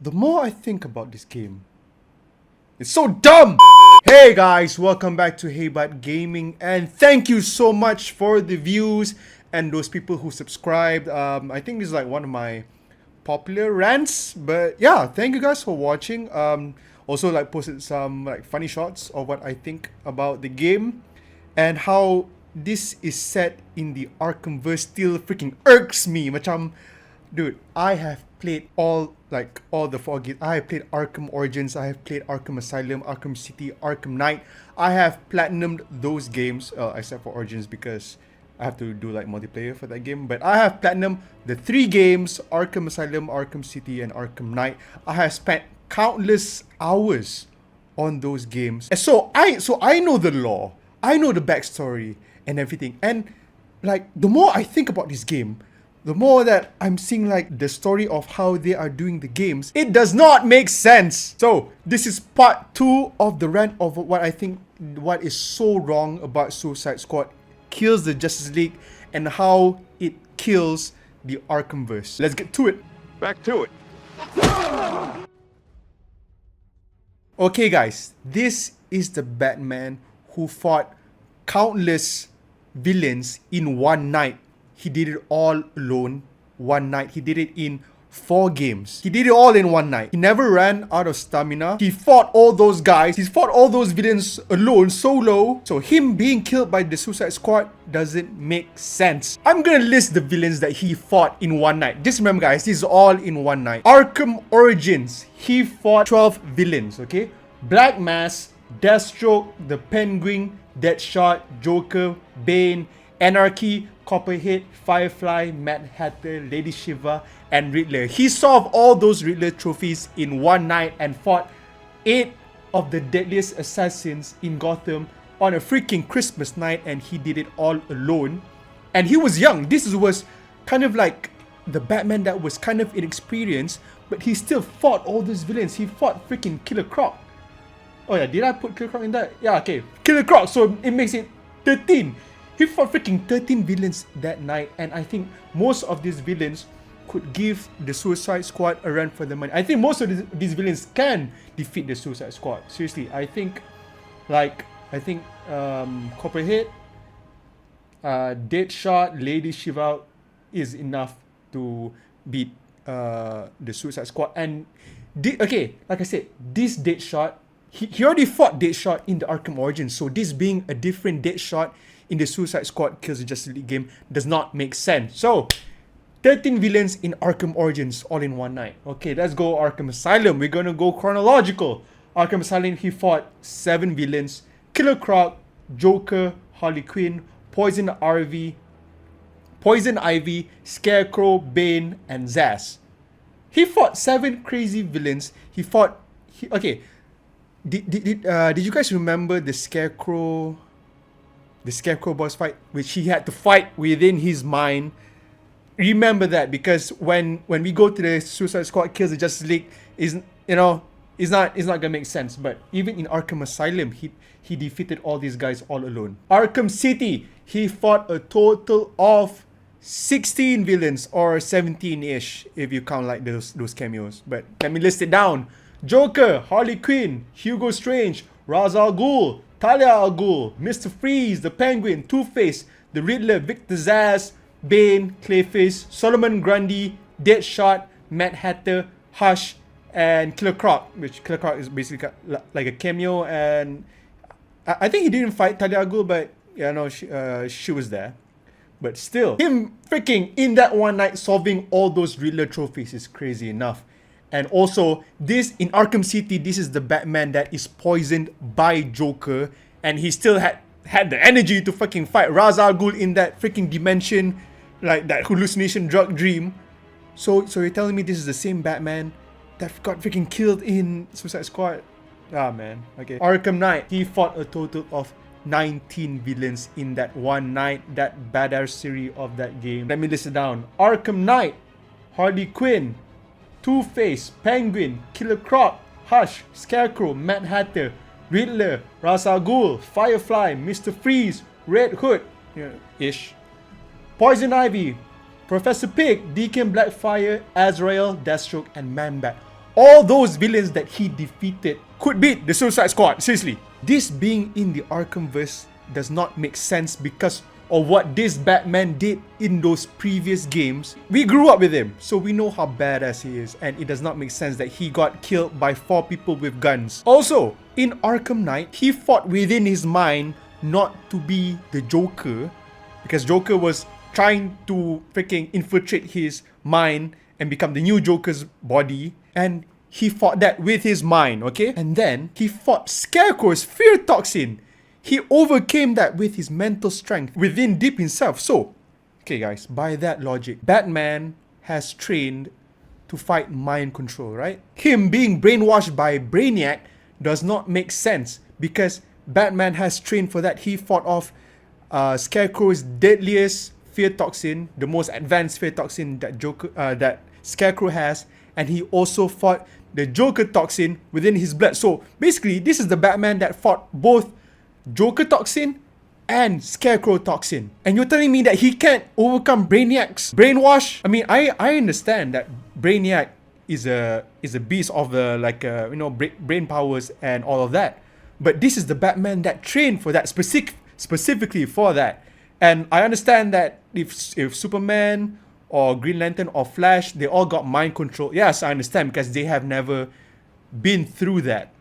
The more I think about this game, it's so dumb! Hey guys, welcome back to Hey But Gaming, and thank you so much for the views and those people who subscribed. I think this is like one of my popular rants, but yeah, thank you guys for watching. Also like posted some like funny shots of what I think about the game and how this is set in the Arkhamverse still freaking irks me. Macam, dude, I have played all the 4 games. I have played Arkham Origins, I have played Arkham Asylum, Arkham City, Arkham Knight. I have platinumed those games, except for Origins because I have to do like multiplayer for that game. But I have platinum the 3 games: Arkham Asylum, Arkham City, and Arkham Knight. I have spent countless hours on those games. And so I know the lore, I know the backstory and everything. And like the more I think about this game, the more that I'm seeing like the story of how they are doing the games, it does not make sense. So this is part 2 of the rant of what I think what is so wrong about Suicide Squad kills the Justice League and how it kills the Arkhamverse. Let's get to it. Back to it. Okay guys, this is the Batman who fought countless villains in one night. He did it all alone, one night. He did it in 4 games. He did it all in one night. He never ran out of stamina. He fought all those guys. He fought all those villains alone, solo. So him being killed by the Suicide Squad doesn't make sense. I'm gonna list the villains that he fought in one night. Just remember guys, this is all in one night. Arkham Origins, he fought 12 villains, okay? Black Mask, Deathstroke, the Penguin, Deadshot, Joker, Bane, Anarchy, Copperhead, Firefly, Mad Hatter, Lady Shiva, and Riddler. He solved all those Riddler trophies in one night and fought 8 of the deadliest assassins in Gotham on a freaking Christmas night, and he did it all alone. And he was young. This was kind of like the Batman that was kind of inexperienced, but he still fought all those villains. He fought freaking Killer Croc. Oh yeah, did I put Killer Croc in that? Yeah, okay. Killer Croc, so it makes it 13. He fought freaking 13 villains that night, and I think most of these villains could give the Suicide Squad a run for the money. I think most of these villains can defeat the Suicide Squad. Seriously, I think Copperhead, Deadshot, Lady Shiva is enough to beat the Suicide Squad. And okay, like I said, this Deadshot, he already fought Deadshot in the Arkham Origins, so this being a different Deadshot in the Suicide Squad kills the Justice League game does not make sense. So 13 villains in Arkham Origins all in one night. Okay, let's go Arkham Asylum. We're gonna go chronological. Arkham Asylum, he fought 7 villains: Killer Croc, Joker, Harley Quinn, Poison Ivy, Scarecrow, Bane, and Zsasz. He fought 7 crazy villains. Okay. Did you guys remember the Scarecrow boss fight, which he had to fight within his mind? Remember that, because when we go to the Suicide Squad kills the Justice League, it's not gonna make sense. But even in Arkham Asylum, he defeated all these guys all alone. Arkham City, he fought a total of 16 villains, or 17-ish if you count like those cameos. But let me list it down: Joker, Harley Quinn, Hugo Strange, Ra's al Ghul, Talia al Ghul, Mr. Freeze, the Penguin, Two-Face, the Riddler, Victor Zsasz, Bane, Clayface, Solomon Grundy, Deadshot, Mad Hatter, Hush, and Killer Croc, which Killer Croc is basically like a cameo. And I think he didn't fight Talia al Ghul, but yeah, no, she was there. But still, him freaking in that one night solving all those Riddler trophies is crazy enough. And also, this in Arkham City, this is the Batman that is poisoned by Joker, and he still had the energy to fucking fight Ra's al Ghul in that freaking dimension, like that hallucination drug dream. So you're telling me this is the same Batman that got freaking killed in Suicide Squad? Ah man, okay. Arkham Knight, he fought a total of 19 villains in that one night, that badassery of that game. Let me list it down: Arkham Knight, Harley Quinn, Two-Face, Penguin, Killer Croc, Hush, Scarecrow, Mad Hatter, Riddler, Ra's al Ghul, Firefly, Mr. Freeze, Red Hood, ish, Poison Ivy, Professor Pig, Deacon Blackfire, Azrael, Deathstroke, and Man-Bat. all those villains that he defeated could beat the Suicide Squad. Seriously. This being in the Arkhamverse does not make sense because of what this Batman did in those previous games. We grew up with him, so we know how badass he is, and it does not make sense that he got killed by 4 people with guns. Also, in Arkham Knight, he fought within his mind not to be the Joker, because Joker was trying to freaking infiltrate his mind and become the new Joker's body, and he fought that with his mind, okay? And then he fought Scarecrow's fear toxin. He overcame that with his mental strength within deep himself. So, okay guys, by that logic, Batman has trained to fight mind control, right? Him being brainwashed by Brainiac does not make sense because Batman has trained for that. He fought off Scarecrow's deadliest fear toxin, the most advanced fear toxin that Scarecrow has, and he also fought the Joker toxin within his blood. So basically, this is the Batman that fought both Joker toxin and Scarecrow toxin. And you're telling me that he can't overcome Brainiac's brainwash? I mean, I understand that Brainiac is a beast of the brain powers and all of that. But this is the Batman that trained for that specifically for that. And I understand that if Superman or Green Lantern or Flash, they all got mind control. Yes, I understand because they have never been through that.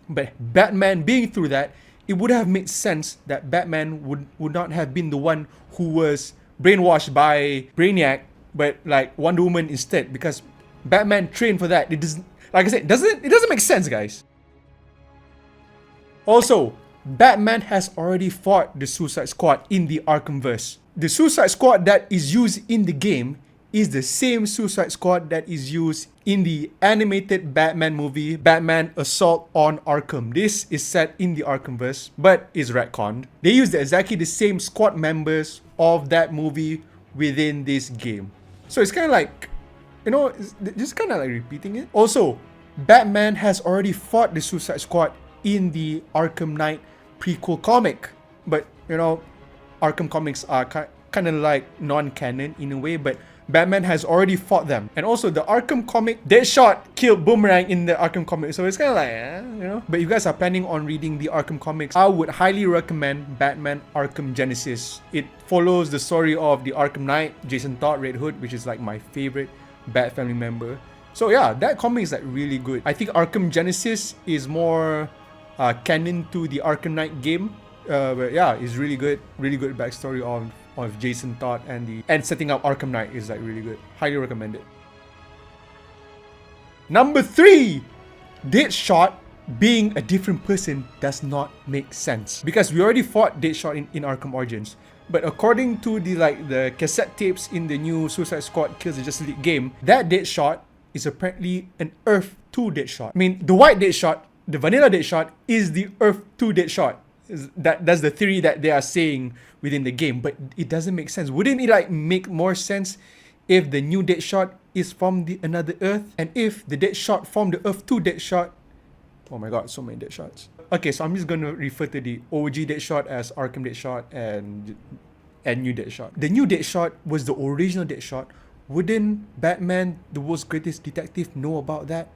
But Batman being through that, it would have made sense that Batman would not have been the one who was brainwashed by Brainiac, but like Wonder Woman instead, because Batman trained for that. It doesn't, like I said, it doesn't make sense, guys. Also, Batman has already fought the Suicide Squad in the Arkhamverse. The Suicide Squad that is used in the game is the same Suicide Squad that is used in the animated Batman movie, Batman Assault on Arkham. This is set in the Arkhamverse, but is retconned. They used exactly the same squad members of that movie within this game. So it's kind of like, just kind of like repeating it. Also, Batman has already fought the Suicide Squad in the Arkham Knight prequel comic. But, Arkham comics are kind of like non-canon in a way, but Batman has already fought them. And also the Arkham comic, Deadshot killed Boomerang in the Arkham comic. So it's kind of like, But if you guys are planning on reading the Arkham comics, I would highly recommend Batman Arkham Genesis. It follows the story of the Arkham Knight, Jason Todd, Red Hood, which is like my favorite Bat family member. So yeah, that comic is like really good. I think Arkham Genesis is more canon to the Arkham Knight game. But yeah, it's really good backstory of Jason Todd and setting up Arkham Knight is like really good. Highly recommend it. Number 3, Deadshot being a different person does not make sense because we already fought Deadshot in Arkham Origins. But according to the cassette tapes in the new Suicide Squad Kills the Justice League game, that Deadshot is apparently an Earth 2 Deadshot. I mean, the white Deadshot, the vanilla Deadshot, is the Earth 2 Deadshot. That's the theory that they are saying within the game, but it doesn't make sense. Wouldn't it make more sense if the new Deadshot is from another Earth, and if the Deadshot from the Earth 2 Deadshot? Oh my god, so many Deadshots. Okay, so I'm just gonna refer to the OG Deadshot as Arkham Deadshot and new Deadshot. The new Deadshot was the original Deadshot. Wouldn't Batman, the world's greatest detective, know about that?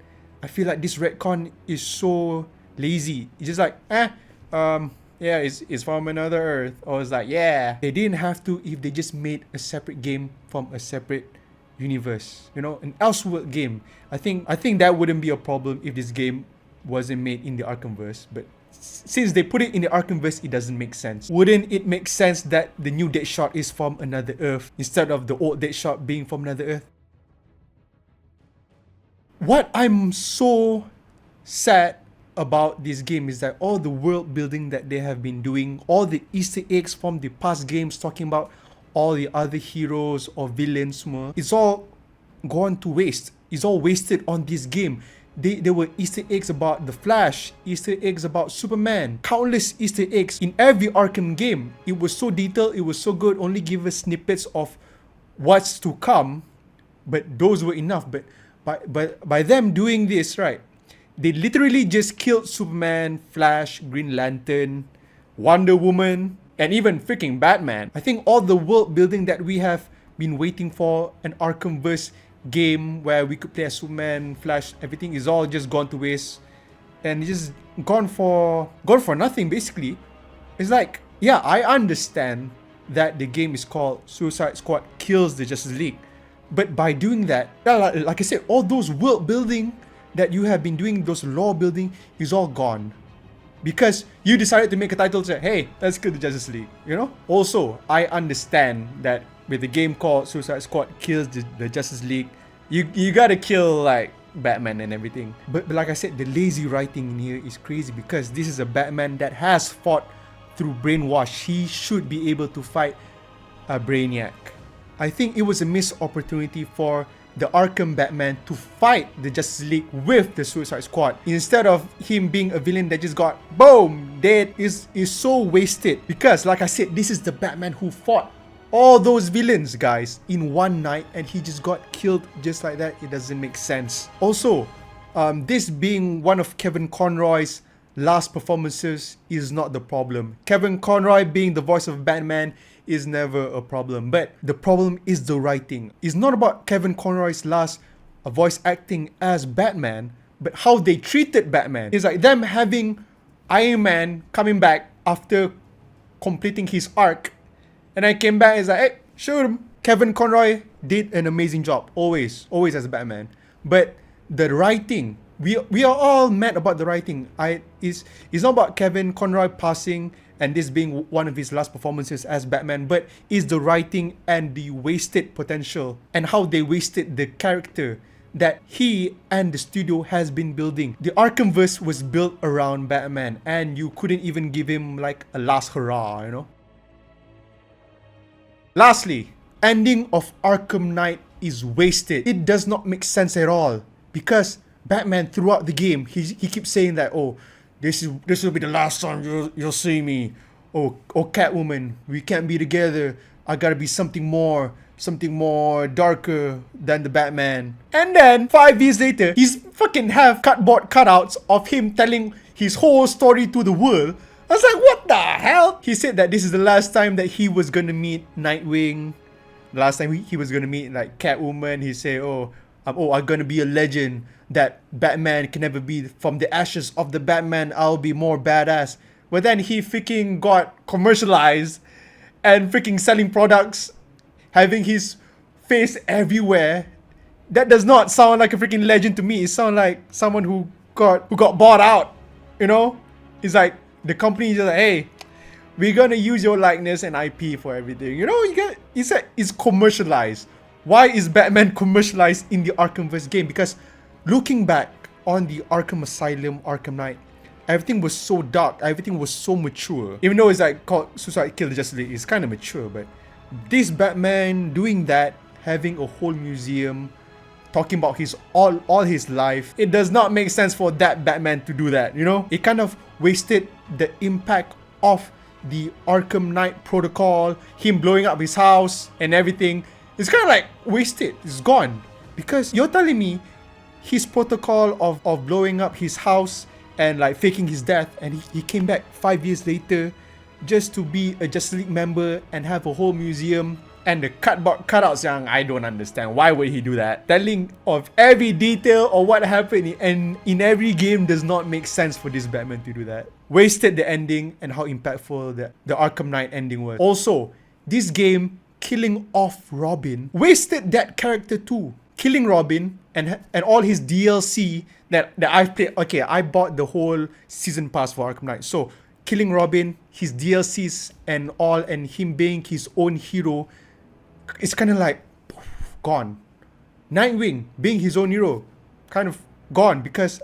I feel like this retcon is so lazy. It's just like, yeah, it's from another Earth. Or it's like, yeah, they didn't have to if they just made a separate game from a separate universe. An Elseworld game. I think that wouldn't be a problem if this game wasn't made in the Arkhamverse. But since they put it in the Arkhamverse, it doesn't make sense. Wouldn't it make sense that the new Deadshot is from another Earth instead of the old Deadshot being from another Earth? What I'm so sad about this game is that all the world building that they have been doing, all the Easter eggs from the past games talking about all the other heroes or villains, it's all gone to waste. It's all wasted on this game. There were Easter eggs about the Flash, Easter eggs about Superman, countless Easter eggs in every Arkham game. It was so detailed, it was so good, only give us snippets of what's to come, but those were enough. But by them doing this, right, they literally just killed Superman, Flash, Green Lantern, Wonder Woman, and even freaking Batman. I think all the world building that we have been waiting for an Arkhamverse game where we could play as Superman, Flash, everything is all just gone to waste. And just gone for nothing basically. It's like, yeah, I understand that the game is called Suicide Squad Kills the Justice League. But by doing that, like I said, all those world building that you have been doing, those lore building, is all gone. Because you decided to make a title say, hey, let's kill the Justice League, you know? Also, I understand that with the game called Suicide Squad Kills the Justice League, you gotta kill like Batman and everything. But like I said, the lazy writing in here is crazy because this is a Batman that has fought through brainwash. He should be able to fight a Brainiac. I think it was a missed opportunity for the Arkham Batman to fight the Justice League with the Suicide Squad instead of him being a villain that just got boom dead. Is so wasted because like I said, this is the Batman who fought all those villains, guys, in one night, and he just got killed just like that. It doesn't make sense. Also, this being one of Kevin Conroy's last performances is not the problem. Kevin Conroy being the voice of Batman is never a problem, but the problem is the writing. It's not about Kevin Conroy's last voice acting as Batman, but how they treated Batman. It's like them having Iron Man coming back after completing his arc, and I came back and it's like, hey, shoot him. Kevin Conroy did an amazing job, always as Batman. But the writing, we are all mad about the writing. It's not about Kevin Conroy passing and this being one of his last performances as Batman, but is the writing and the wasted potential and how they wasted the character that he and the studio has been building. The Arkhamverse was built around Batman and you couldn't even give him like a last hurrah, you know? Lastly, ending of Arkham Knight is wasted. It does not make sense at all because Batman throughout the game, he keeps saying that, oh, this will be the last time you'll see me. Oh Catwoman, we can't be together. I gotta be something more darker than the Batman. And then 5 years later, he's fucking have cardboard cutouts of him telling his whole story to the world. I was like, what the hell? He said that this is the last time that he was gonna meet Nightwing. The last time he was gonna meet like Catwoman. He said, I'm gonna be a legend. That Batman can never be. From the ashes of the Batman, I'll be more badass. But then he freaking got commercialized and freaking selling products, having his face everywhere. That does not sound like a freaking legend to me. It sounds like someone who got bought out. You know, it's like the company is just like, hey, we're gonna use your likeness and IP for everything. You know, it's commercialized. Why is Batman commercialized in the Arkhamverse game? Because looking back on the Arkham Asylum, Arkham Knight, everything was so dark, everything was so mature. Even though it's like called Suicide Kill the Justice League, it's kind of mature, but this Batman doing that, having a whole museum, talking about his all his life, it does not make sense for that Batman to do that, you know? It kind of wasted the impact of the Arkham Knight protocol, him blowing up his house and everything. It's kind of like wasted, it's gone. Because you're telling me his protocol of blowing up his house and like faking his death, and he came back 5 years later just to be a Justice League member and have a whole museum and the cardboard cutouts. Yang I don't understand. Why would he do that? Telling of every detail of what happened and in every game does not make sense for this Batman to do that. Wasted the ending and how impactful the Arkham Knight ending was. Also, this game killing off Robin wasted that character too. Killing Robin and all his DLC that I've played. Okay, I bought the whole season pass for Arkham Knight. So killing Robin, his DLCs and all, and him being his own hero, it's kind of like gone. Nightwing being his own hero, kind of gone because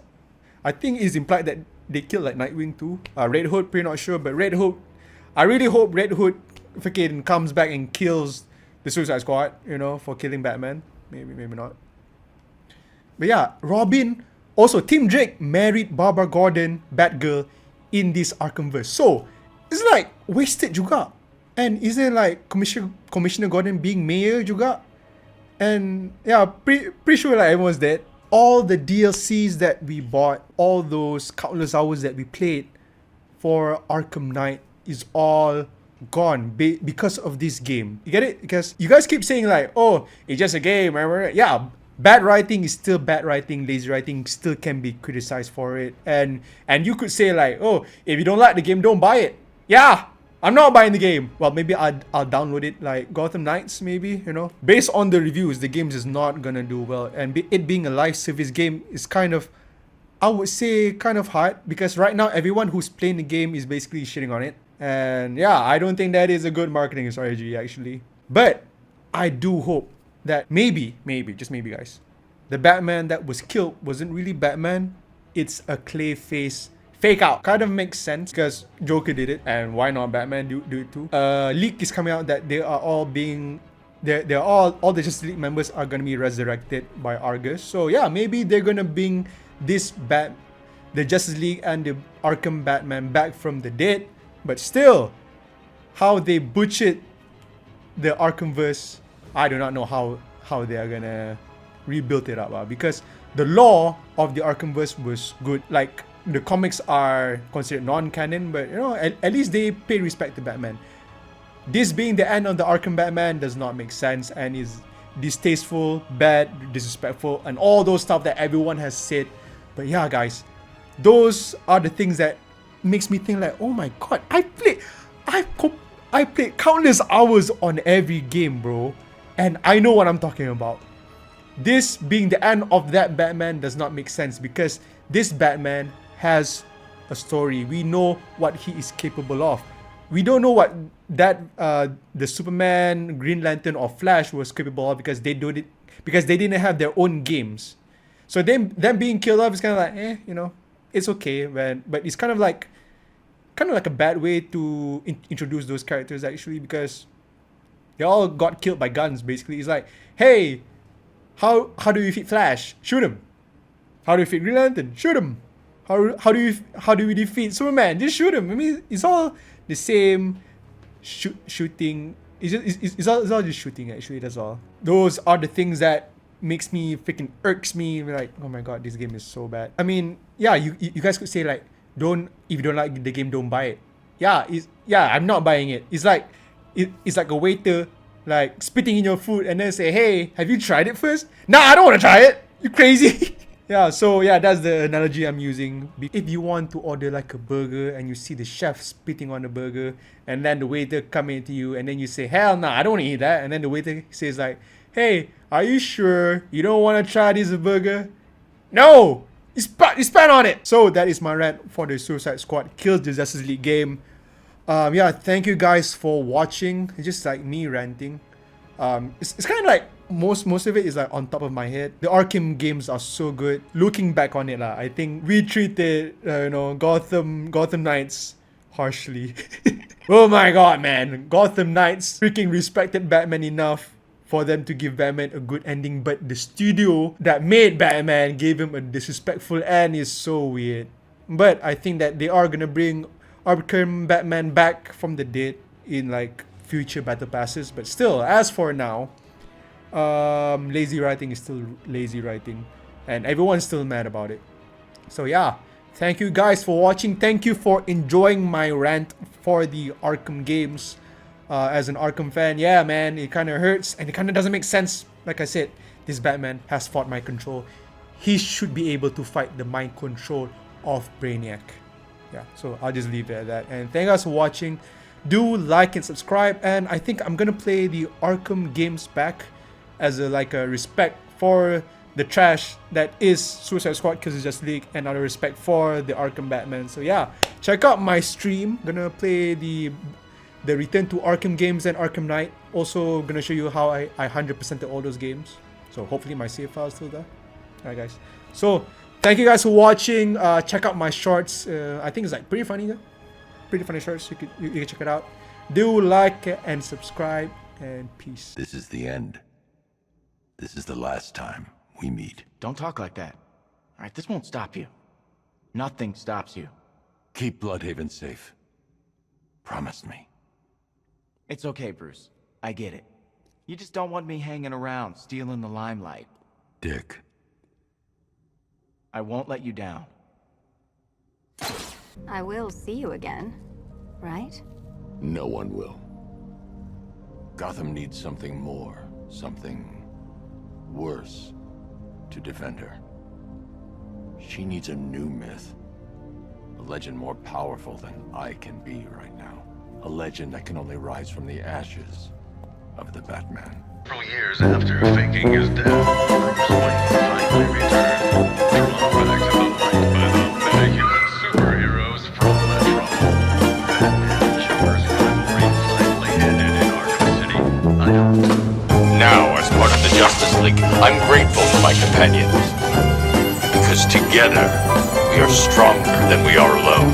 I think it's implied that they killed like Nightwing too. Red Hood, pretty not sure, but Red Hood, I really hope Red Hood freaking comes back and kills the Suicide Squad, you know, for killing Batman. Maybe not. But yeah, Robin, also Tim Drake married Barbara Gordon, Batgirl, in this Arkhamverse. So it's like wasted juga. And isn't like Commissioner Gordon being mayor juga? And yeah, pretty sure like everyone's dead. All the DLCs that we bought, all those countless hours that we played for Arkham Knight is all gone because of this game. You get it? Because you guys keep saying like, oh, it's just a game, remember? Yeah, bad writing is still bad writing. Lazy writing still can be criticized for it. And you could say like, oh, if you don't like the game, don't buy it. Yeah, I'm not buying the game. Well, maybe I'll download it like Gotham Knights, maybe, you know. Based on the reviews, the game is not gonna do well. And it being a live service game is kind of, I would say, kind of hard. Because right now, everyone who's playing the game is basically shitting on it. And yeah, I don't think that is a good marketing strategy, actually. But I do hope that maybe, just maybe, guys, the Batman that was killed wasn't really Batman. It's a clay face fake out. Kind of makes sense because Joker did it, and why not Batman do it too? Leak is coming out that they are all being, they're all the Justice League members are gonna be resurrected by Argus. So yeah, maybe they're gonna bring the Justice League and the Arkham Batman back from the dead. But still, how they butchered the Arkhamverse, I do not know how they are gonna rebuild it up, because the lore of the Arkhamverse was good. Like, the comics are considered non-canon, but you know, at least they pay respect to Batman. This being the end of the Arkham Batman does not make sense and is distasteful, bad, disrespectful, and all those stuff that everyone has said. But yeah, guys, those are the things that makes me think like, oh my god, I played countless hours on every game, bro, and I know what I'm talking about. This being the end of that Batman does not make sense because this Batman has a story. We know what he is capable of. We don't know what that the Superman, Green Lantern, or Flash was capable of because they didn't have their own games. So them being killed off is kind of like, you know, it's okay, man. But it's kind of like a bad way to introduce those characters, actually, because they all got killed by guns. Basically, it's like, hey, how do you defeat Flash? Shoot him. How do you defeat Green Lantern? Shoot him. How do we defeat Superman? Just shoot him. I mean, it's all the same shooting. It's all just shooting, actually. That's all. Those are the things that makes me freaking irks me. Like, oh my god, this game is so bad. I mean, yeah, you guys could say like, if you don't like the game, don't buy it. Yeah, I'm not buying it. It's like a waiter like spitting in your food and then say, hey, have you tried it first? Nah, I don't want to try it. You crazy? Yeah, so yeah, that's the analogy I'm using. If you want to order like a burger and you see the chef spitting on the burger and then the waiter coming to you and then you say, hell nah, I don't want to eat that. And then the waiter says like, hey, are you sure you don't want to try this burger? No! You spat on it! So that is my rant for the Suicide Squad Kills the Justice League game. Yeah, thank you guys for watching. It's just like me ranting. It's kind of like most of it is like on top of my head. The Arkham games are so good. Looking back on it, I think we treated Gotham Knights harshly. Oh my god, man. Gotham Knights freaking respected Batman enough for them to give Batman a good ending, but the studio that made Batman gave him a disrespectful end is so weird. But I think that they are gonna bring Arkham Batman back from the dead in like future battle passes. But still, as for now, lazy writing is still lazy writing, and everyone's still mad about it. So yeah, thank you guys for watching. Thank you for enjoying my rant for the Arkham games. As an Arkham fan, yeah, man, it kind of hurts and it kind of doesn't make sense. Like I said, this Batman has fought mind control. He should be able to fight the mind control of Brainiac. Yeah, so I'll just leave it at that. And thank you guys for watching. Do like and subscribe. And I think I'm gonna play the Arkham games back as a respect for the trash that is Suicide Squad Kills the Justice League, and out of respect for the Arkham Batman. So yeah, check out my stream. Gonna play the Return to Arkham games and Arkham Knight. Also gonna show you how I 100%ed all those games. So hopefully my save file is still there. Alright guys. So thank you guys for watching. Check out my shorts. I think it's like pretty funny. Pretty funny shorts. You can check it out. Do like and subscribe, and peace. This is the end. This is the last time we meet. Don't talk like that. Alright, this won't stop you. Nothing stops you. Keep Bloodhaven safe. Promise me. It's okay, Bruce. I get it. You just don't want me hanging around, stealing the limelight. Dick. I won't let you down. I will see you again, right? No one will. Gotham needs something more. Something worse. to defend her. She needs a new myth. A legend more powerful than I can be right now. A legend that can only rise from the ashes of the Batman. Several years after faking his death, Bruce Wayne finally returned, drawn back to the light by the metahuman superheroes from Metropolis. Batman and Joker's rivalry finally ended in Arkham City. I hope. Now, as part of the Justice League, I'm grateful for my companions. Because together, we are stronger than we are alone.